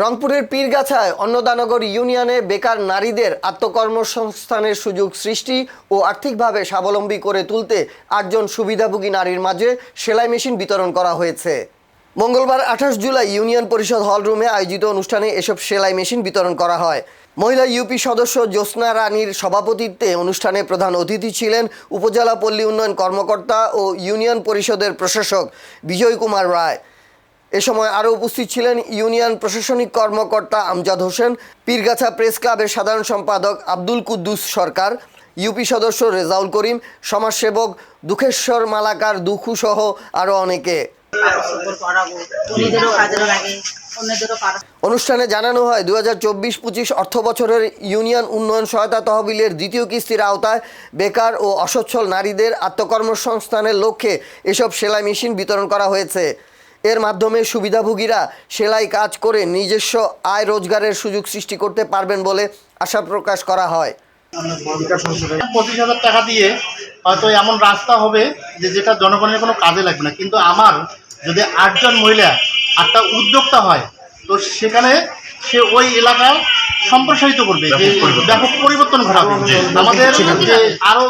রংপুরের পীরগাছায় অন্নদানগর ইউনিয়নে বেকার নারীদের আত্মকর্মসংস্থানের সুযোগ সৃষ্টি ও আর্থিকভাবে স্বাবলম্বী করে তুলতে 8 জন সুবিধাভোগী নারীর মাঝে সেলাই মেশিন বিতরণ করা হয়েছে। মঙ্গলবার 28 জুলাই ইউনিয়ন পরিষদ হল রুমে আয়োজিত অনুষ্ঠানে এসব সেলাই মেশিন বিতরণ করা হয়। মহিলা ইউপি সদস্য জ্যোৎস্না রানীর সভাপতিত্বে অনুষ্ঠানে প্রধান অতিথি ছিলেন উপজেলা পল্লী উন্নয়ন কর্মকর্তা ও ইউনিয়ন পরিষদের প্রশাসক বিজয় কুমার রায়। এ সময় আরও উপস্থিত ছিলেন ইউনিয়ন প্রশাসনিক কর্মকর্তা আমজাদ হোসেন, পীরগাছা প্রেস ক্লাবের সাধারণ সম্পাদক আব্দুল কুদ্দুস সরকার, ইউপি সদস্য রেজাউল করিম, সমাজসেবক দুঃখেশ্বর মালাকার দুঃখু সহ আরও অনেকে। অনুষ্ঠানে জানানো হয় 2024-25 অর্থ বছরের ইউনিয়ন উন্নয়ন সহায়তা তহবিলের দ্বিতীয় কিস্তির আওতায় বেকার ও অসচ্ছল নারীদের আত্মকর্মসংস্থানের লক্ষ্যে এসব সেলাই মেশিন বিতরণ করা হয়েছে। এর মাধ্যমে সুবিধাভোগীরা সেলাই কাজ করে নিজস্ব আয় রোজগারের সুযোগ সৃষ্টি করতে পারবেন বলে আশা প্রকাশ করা হয়। 25,000 টাকা দিয়ে হয়তো এমন রাস্তা হবে যেটা জনগণের কোনো কাজে লাগবে না, কিন্তু আমার যদি 8 জন মহিলা একটা উদ্যোক্তা হয় তো সেখানে সে ওই এলাকার সম্প্রসারিত করবে, যে ব্যাপক পরিবর্তন ঘটাবে। আমাদের যে আরও